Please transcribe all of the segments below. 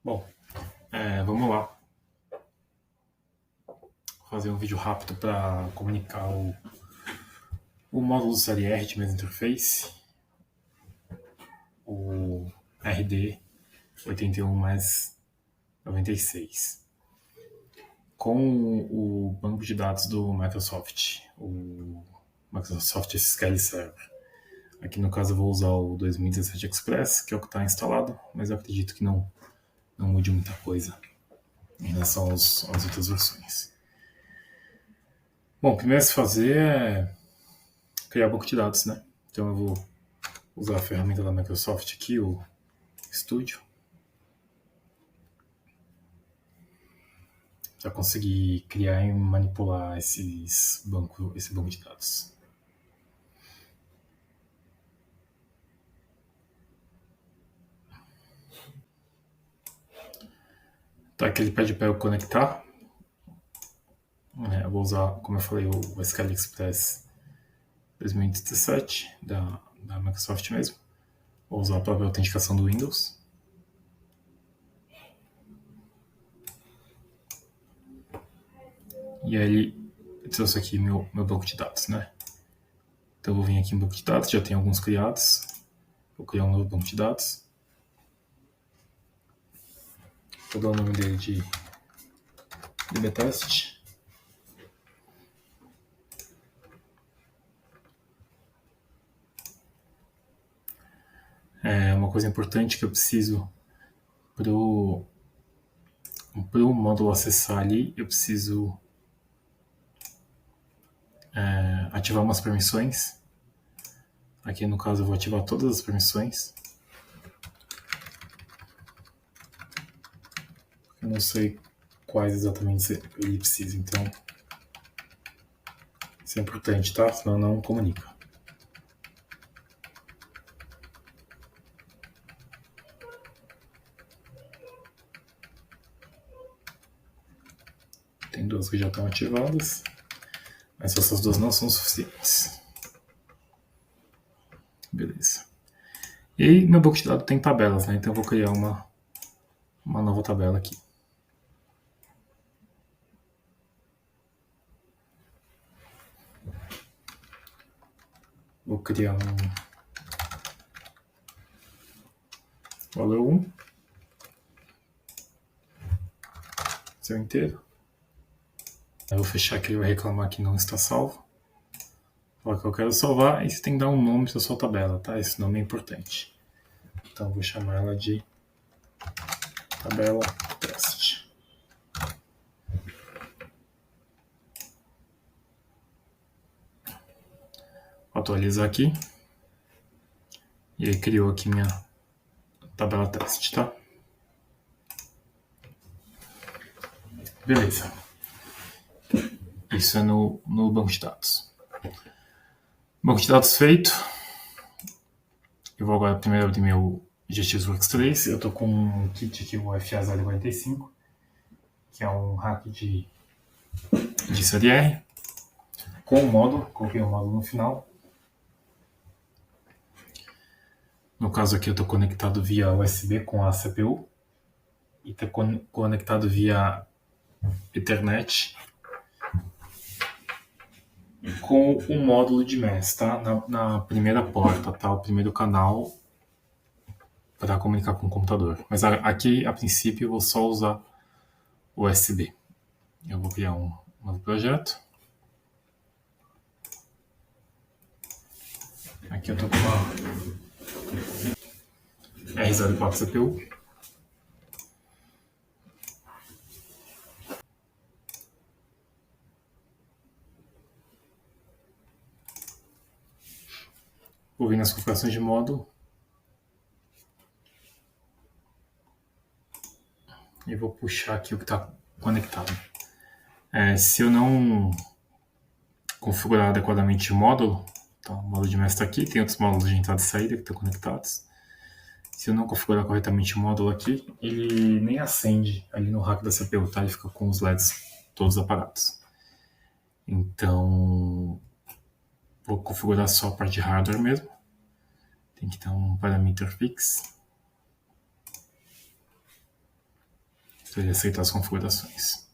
Bom, vamos lá. Vou fazer um vídeo rápido para comunicar o módulo CLR de Mesa Interface, o RD 81 mais 96, com o banco de dados do Microsoft, o Microsoft SQL Server. Aqui no caso eu vou usar o 2017 Express, que é o que está instalado, mas eu acredito que não mude muita coisa em relação às outras versões. Bom, o primeiro a se fazer é criar banco de dados, né? Então eu vou usar a ferramenta da Microsoft aqui, o Studio, para conseguir criar e manipular esse banco de dados. Tá, aqui ele pede para eu conectar. Eu vou usar, como eu falei, o SQL Express 2017 da Microsoft mesmo. Vou usar a própria autenticação do Windows. E aí ele trouxe aqui meu banco de dados, né? Então eu vou vir aqui em banco de dados, já tem alguns criados. Vou criar um novo banco de dados. Vou dar o nome dele de DBTest. Uma coisa importante que eu preciso para o módulo acessar ali, eu preciso ativar umas permissões. Aqui no caso eu vou ativar todas as permissões. Eu não sei quais exatamente ele precisa, então isso é importante, tá? Senão não comunica. Tem duas que já estão ativadas, mas essas duas não são suficientes. Beleza. E aí, meu banco de dados tem tabelas, né? Então eu vou criar uma nova tabela aqui. Vou criar um valor 1, seu inteiro. Eu vou fechar aqui, ele vai reclamar que não está salvo. Falar que eu quero salvar, e você tem que dar um nome para sua tabela, tá? Esse nome é importante. Então eu vou chamar ela de tabela teste. Vou atualizar aqui. E aí criou aqui minha tabela teste, tá? Beleza. Isso é no banco de dados. Banco de dados feito. Eu vou agora primeiro abrir meu GXWorks 3. Eu tô com um kit aqui, o FA045, que é um hack de CLR, com o módulo. Coloquei o módulo no final. No caso aqui eu estou conectado via USB com a CPU e está conectado via Ethernet com o módulo de MES, tá? Na primeira porta, tá? O primeiro canal para comunicar com o computador. Mas aqui, a princípio, eu vou só usar o USB. Eu vou criar um novo projeto. Aqui eu estou com uma R04 CPU. Vou vir nas configurações de módulo. E vou puxar aqui o que está conectado. Se eu não configurar adequadamente o módulo, então o módulo de MES está aqui, tem outros módulos de entrada e saída que estão conectados. Se eu não configurar corretamente o módulo aqui, ele nem acende ali no rack da CPU, tá? Ele fica com os LEDs todos apagados. Então, vou configurar só a parte de hardware mesmo. Tem que ter um parameter fix. Gostaria de aceitar as configurações.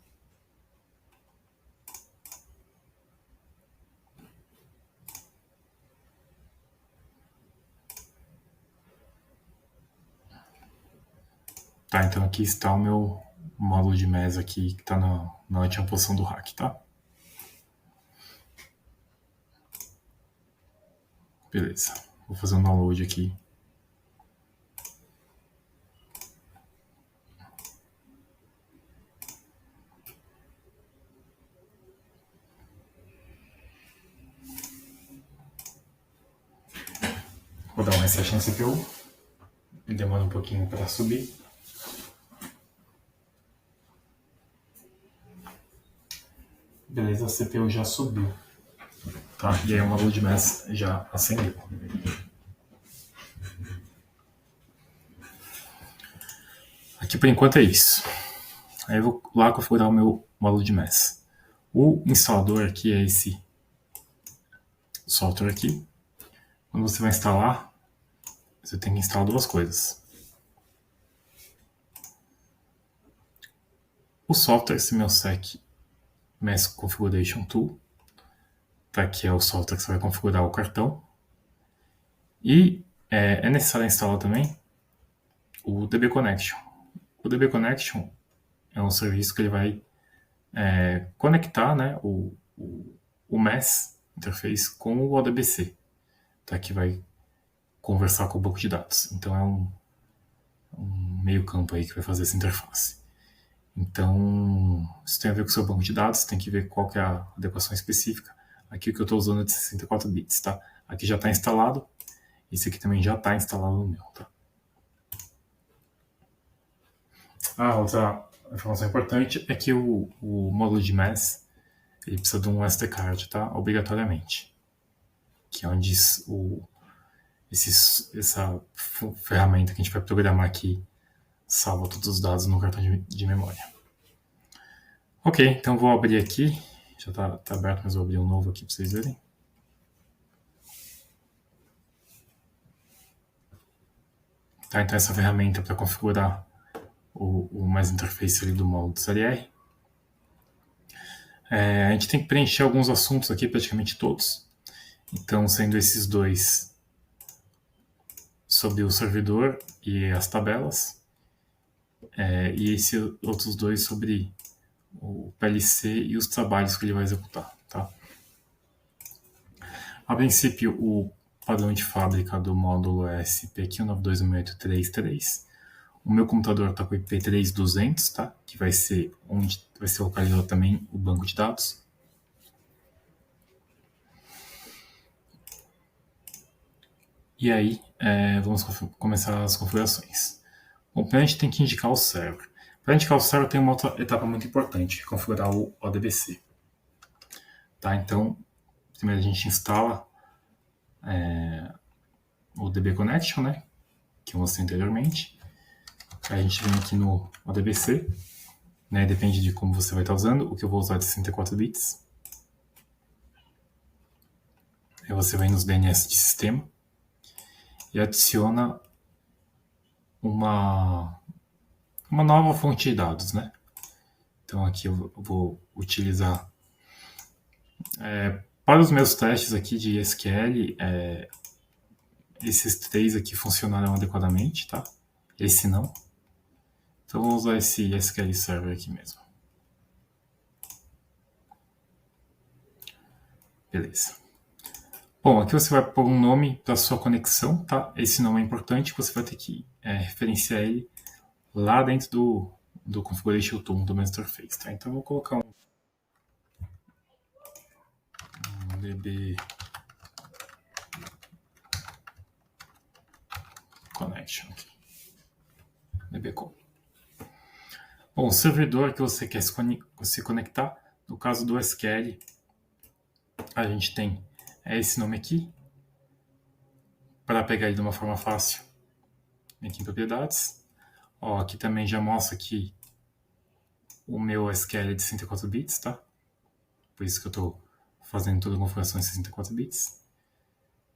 Tá, então aqui está o meu módulo de MES aqui, que está na última posição do rack, tá? Beleza, vou fazer um download aqui. Vou dar um reset na CPU. Demora um pouquinho para subir. Beleza, a CPU já subiu. Tá, e aí o módulo de MES já acendeu. Aqui por enquanto é isso. Aí eu vou lá configurar o meu módulo de MES. O instalador aqui é esse software aqui. Quando você vai instalar, você tem que instalar duas coisas. O software, esse meu SEC MES Configuration Tool, tá, que é o software que você vai configurar o cartão. E é necessário instalar também o DB Connection. O DB Connection é um serviço que ele vai conectar, né, o MES interface com o ODBC, tá, que vai conversar com o banco de dados. Então é um meio campo aí que vai fazer essa interface. Então, isso tem a ver com o seu banco de dados, tem que ver qual que é a adequação específica. Aqui o que eu estou usando é de 64 bits, tá? Aqui já está instalado, esse aqui também já está instalado no meu, tá? Outra informação importante é que o módulo de MES, ele precisa de um SD card, tá? Obrigatoriamente. Que é onde essa ferramenta que a gente vai programar aqui salva todos os dados no cartão de memória. Ok, então vou abrir aqui. Já está aberto, mas vou abrir um novo aqui para vocês verem. Tá, então essa ferramenta para configurar o mais interface ali do módulo do CLR. A gente tem que preencher alguns assuntos aqui, praticamente todos. Então, sendo esses dois sobre o servidor e as tabelas, e esses outros dois sobre o PLC e os trabalhos que ele vai executar. Tá? A princípio, o padrão de fábrica do módulo é SP192.168.3.3. O meu computador está com IP 3200, tá? Que vai ser onde vai ser localizado também o banco de dados. E aí, vamos começar as configurações. Bom, primeiro a gente tem que indicar o server. Para indicar o server tem uma outra etapa muito importante, configurar o ODBC. Tá? Então, primeiro a gente instala o DB Connection, né? Que eu mostrei anteriormente. Aí a gente vem aqui no ODBC, né? Depende de como você vai estar usando. O que eu vou usar é de 64 bits. Aí você vem nos DNS de sistema e adiciona uma nova fonte de dados, né? Então aqui eu vou utilizar para os meus testes aqui de SQL, esses três aqui funcionaram adequadamente, tá? Esse não. Então eu vou usar esse SQL Server aqui mesmo. Beleza. Bom, aqui você vai pôr um nome para sua conexão, tá? Esse nome é importante, você vai ter que referenciar ele lá dentro do Configuration Tool do Master Interface, tá? Então eu vou colocar um DB Connection aqui. DBCon. Bom, o servidor que você quer se conectar, no caso do SQL, a gente tem esse nome aqui, para pegar ele de uma forma fácil. Vem aqui em propriedades. Ó, aqui também já mostra que o meu SQL é de 64 bits, tá? Por isso que eu estou fazendo toda a configuração em 64 bits.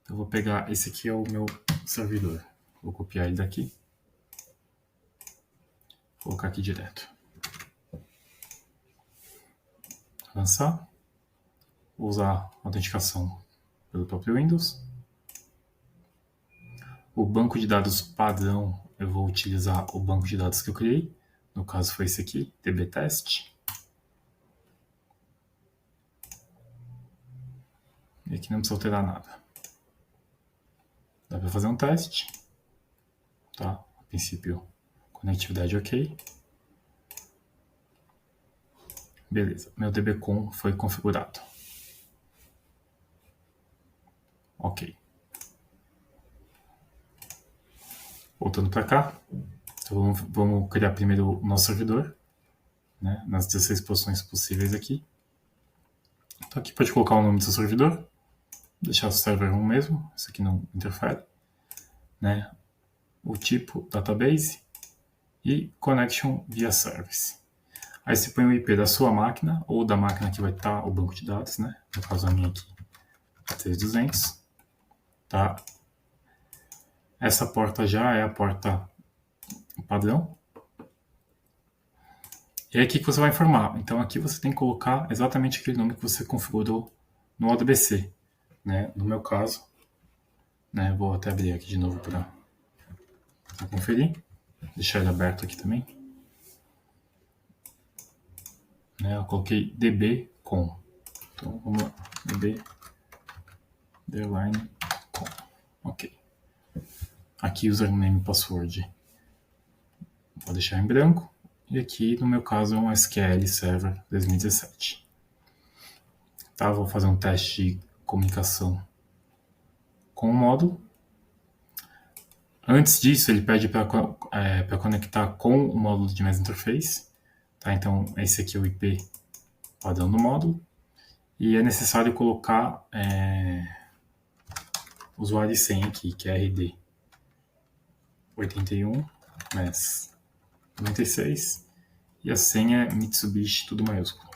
Então eu vou pegar, esse aqui é o meu servidor. Vou copiar ele daqui. Vou colocar aqui direto. Avançar. Vou usar autenticação pelo próprio Windows. O banco de dados padrão, eu vou utilizar o banco de dados que eu criei. No caso foi esse aqui, dbtest. E aqui não precisa alterar nada. Dá para fazer um teste. Tá? A princípio, conectividade ok. Beleza, meu dbcon foi configurado. Ok. Voltando para cá, então vamos criar primeiro o nosso servidor, né, nas 16 posições possíveis aqui. Então aqui pode colocar o nome do seu servidor, deixar o server 1 mesmo, isso aqui não interfere, né, o tipo database e connection via service. Aí você põe o IP da sua máquina ou da máquina que vai estar o banco de dados, né, no caso a minha aqui, 3200, tá? Essa porta já é a porta padrão. E é aqui que você vai informar. Então aqui você tem que colocar exatamente aquele nome que você configurou no ODBC. Né? No meu caso, né? Vou até abrir aqui de novo para conferir. Deixar ele aberto aqui também. Né? Eu coloquei dbcon. Então vamos lá. db_com. Ok. Aqui username e password. Vou deixar em branco. E aqui, no meu caso, é um SQL Server 2017. Tá, vou fazer um teste de comunicação com o módulo. Antes disso, ele pede para conectar com o módulo de Mesh Interface. Tá, então, esse aqui é o IP padrão do módulo. E é necessário colocar usuário e senha aqui, que é RD 81, MES 96. E a senha é Mitsubishi, tudo maiúsculo.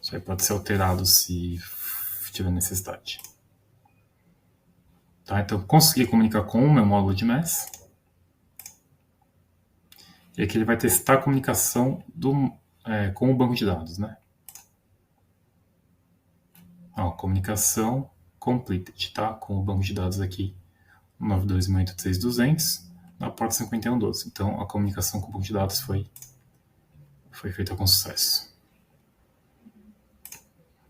Isso aí pode ser alterado se tiver necessidade. Tá, então, consegui comunicar com o meu módulo de MES. E aqui ele vai testar a comunicação com o banco de dados, né? Ó, comunicação completed, tá? Com o banco de dados aqui, 92.186.200, na porta 5112. Então, a comunicação com o banco de dados foi feita com sucesso.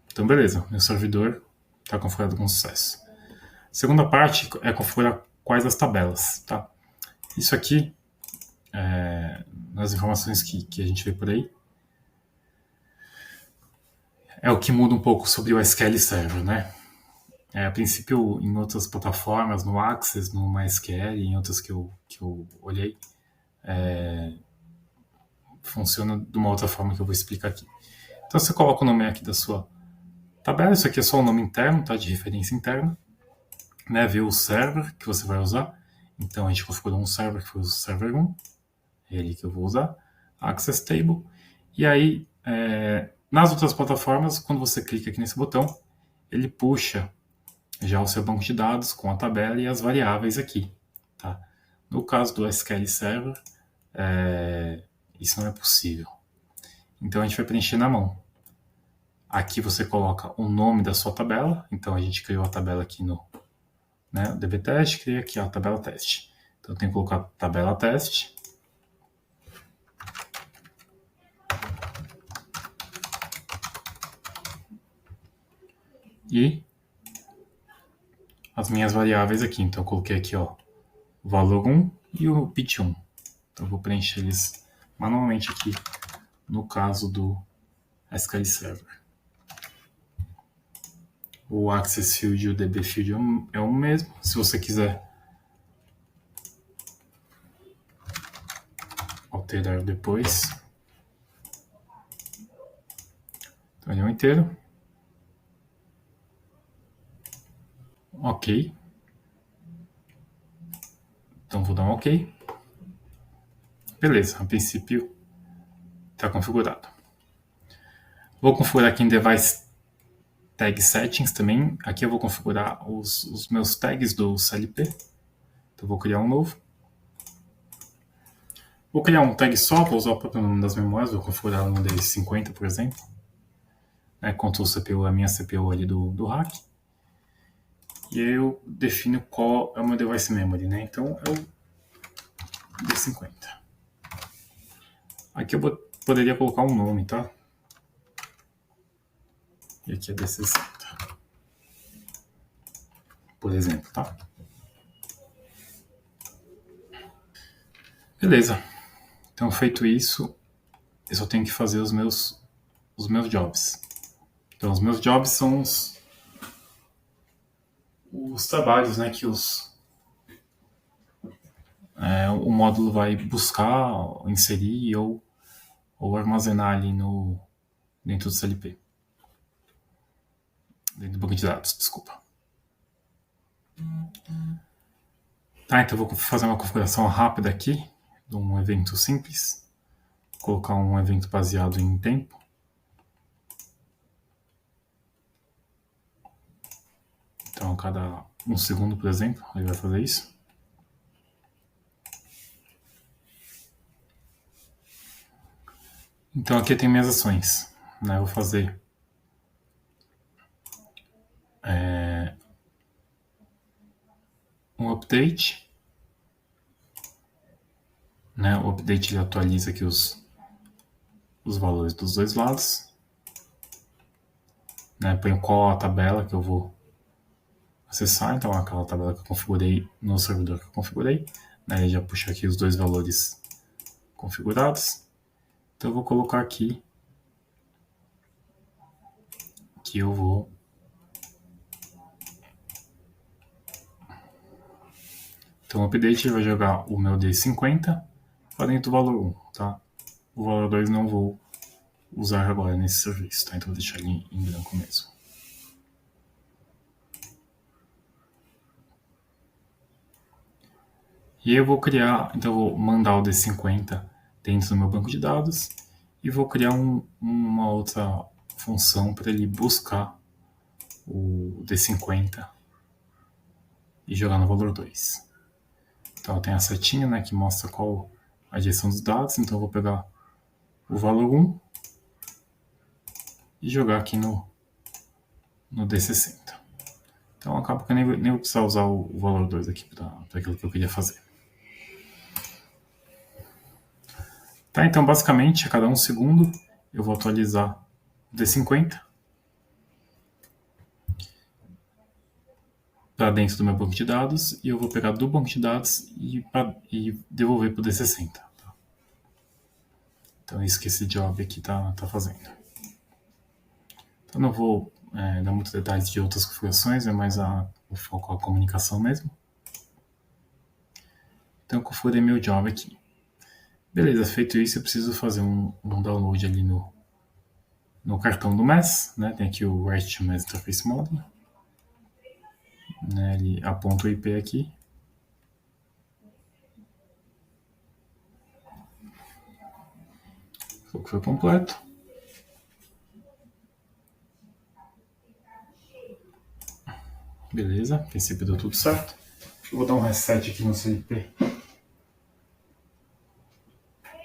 Então, beleza, meu servidor está configurado com sucesso. A segunda parte é configurar quais as tabelas, tá? Isso aqui, nas informações que a gente vê por aí, é o que muda um pouco sobre o SQL Server, né? A princípio, em outras plataformas, no Access, no MySQL, em outras que eu olhei, funciona de uma outra forma que eu vou explicar aqui. Então, você coloca o nome aqui da sua tabela, isso aqui é só o nome interno, tá? De referência interna, né? Vê o server que você vai usar. Então, a gente configurou um server que foi o server 1, ele que eu vou usar, Access Table, e aí, nas outras plataformas, quando você clica aqui nesse botão, ele puxa já o seu banco de dados com a tabela e as variáveis aqui. Tá? No caso do SQL Server, isso não é possível. Então a gente vai preencher na mão. Aqui você coloca o nome da sua tabela. Então a gente criou a tabela aqui no dbtest, cria aqui a tabela teste. Então eu tenho que colocar tabela teste. E as minhas variáveis aqui. Então eu coloquei aqui, ó, o valor 1 e o bit 1. Então eu vou preencher eles manualmente aqui no caso do SQL Server. O Access Field e o DB Field é o mesmo. Se você quiser alterar depois. Então ele é um inteiro. Ok. Então vou dar um ok. Beleza, a princípio está configurado. Vou configurar aqui em Device Tag Settings também. Aqui eu vou configurar os meus tags do CLP. Então vou criar um novo. Vou criar um tag só, vou usar o próprio nome das memórias, vou configurar no D50, por exemplo. Ctrl CPU, a minha CPU ali do hack. E aí eu defino qual é o meu device memory, né? Então é o D50. Aqui eu poderia colocar um nome, tá? E aqui é D60. Por exemplo, tá? Beleza. Então, feito isso, eu só tenho que fazer os meus jobs. Então, os meus jobs são os trabalhos, né, que o módulo vai buscar, inserir ou armazenar ali dentro do CLP. Dentro do banco de dados, desculpa. Tá, então eu vou fazer uma configuração rápida aqui de um evento simples. Vou colocar um evento baseado em tempo. Então, a cada 1 segundo, por exemplo, ele vai fazer isso. Então, aqui tem minhas ações. Né? Eu vou fazer um update. Né? O update ele atualiza aqui os valores dos dois lados. Né? Põe qual a tabela que eu vou acessar. Então, aquela tabela que eu configurei no servidor que eu configurei. Né? Ele já puxa aqui os dois valores configurados. Então, eu vou colocar aqui que eu vou Então, o update vai jogar o meu D50 para dentro do valor 1, tá? O valor 2 não vou usar agora nesse serviço, tá? Então, vou deixar ele em branco mesmo. E aí eu vou criar, então eu vou mandar o D50 dentro do meu banco de dados e vou criar uma outra função para ele buscar o D50 e jogar no valor 2. Então, tem a setinha, né, que mostra qual a direção dos dados. Então, eu vou pegar o valor 1 e jogar aqui no D60. Então, acaba que eu nem vou precisar usar o valor 2 aqui para aquilo que eu queria fazer. Tá, então, basicamente, a cada 1 segundo, eu vou atualizar o D50 para dentro do meu banco de dados e eu vou pegar do banco de dados e devolver para o D60. Tá? Então, é isso que esse job aqui tá fazendo. Então, não vou dar muitos detalhes de outras configurações, é mais o foco a comunicação mesmo. Então, eu configurei meu job aqui. Beleza, feito isso, eu preciso fazer um download ali no cartão do MES, né? Tem aqui o Write to MES Interface Model. Né? Ele aponta o IP aqui. O que foi completo. Beleza, a princípio deu tudo certo. Eu vou dar um reset aqui no CLP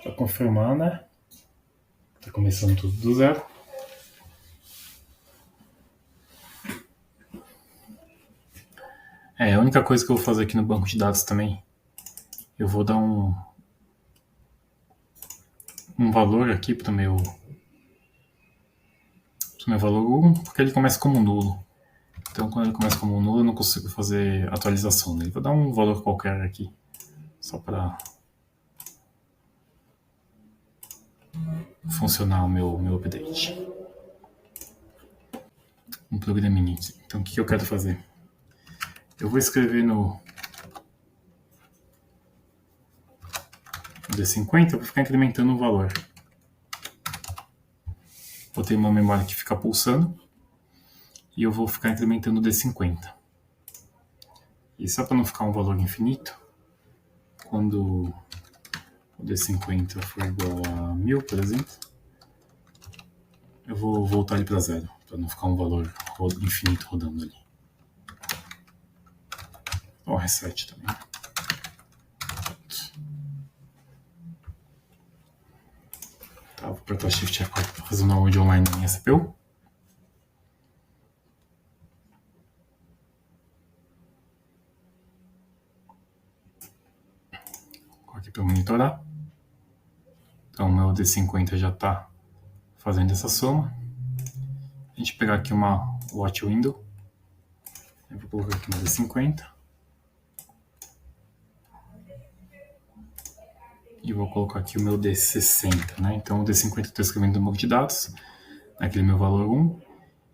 para confirmar, né? Tá começando tudo do zero. A única coisa que eu vou fazer aqui no banco de dados também, eu vou dar um valor aqui para o meu valor 1, porque ele começa como nulo. Então, quando ele começa como nulo, eu não consigo fazer atualização nele. Vou dar um valor qualquer aqui, só para funcionar o meu update. Um programinha aqui. Então, o que eu quero fazer? Eu vou escrever no D50, eu vou ficar incrementando o valor. Vou ter uma memória que fica pulsando e eu vou ficar incrementando o D50. E só para não ficar um valor infinito, quando o D50 for igual a 1000, por exemplo, eu vou voltar ele para zero, para não ficar um valor infinito rodando ali. Ó, reset também. Tá, vou apertar Shift F4 para fazer um download online na minha CPU. Vou aqui para monitorar. Então o meu D50 já está fazendo essa soma. A gente pegar aqui uma watch window. Eu vou colocar aqui no D50. E vou colocar aqui o meu D60, né? Então o D50 eu estou escrevendo no banco de dados, aquele meu valor 1,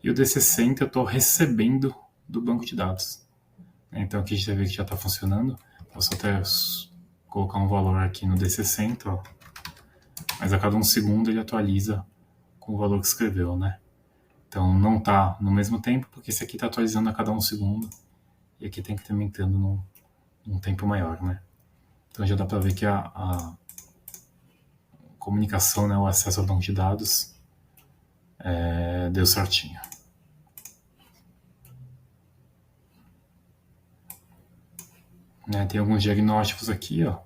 e o D60 eu estou recebendo do banco de dados. Então aqui a gente vai ver que já está funcionando. Posso até colocar um valor aqui no D60, ó. Mas a cada 1 segundo ele atualiza com o valor que escreveu, né? Então não está no mesmo tempo, porque esse aqui está atualizando a cada 1 segundo, e aqui tem que estar aumentando num tempo maior, né? Então já dá para ver que a comunicação, né, o acesso ao banco de dados deu certinho. Né, tem alguns diagnósticos aqui, ó.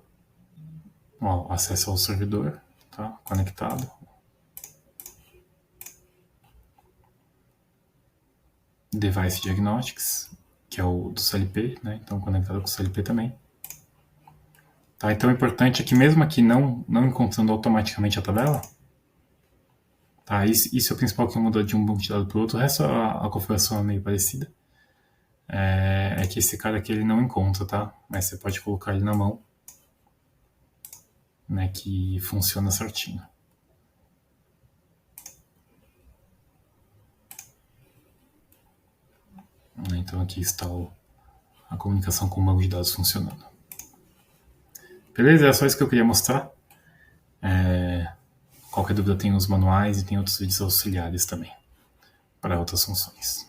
Ó, acesso ao servidor, tá? Conectado. Device Diagnostics, que é o do CLP, né? Então conectado com o CLP também. Tá, então o importante é que mesmo aqui não encontrando automaticamente a tabela, tá, isso é o principal que muda de um banco de dados para o outro. O resto, a configuração é meio parecida. É que esse cara aqui ele não encontra, tá? Mas você pode colocar ele na mão, né, que funciona certinho. Então aqui está a comunicação com o banco de dados funcionando. Beleza? É só isso que eu queria mostrar. Qualquer dúvida tem os manuais e tem outros vídeos auxiliares também para outras funções.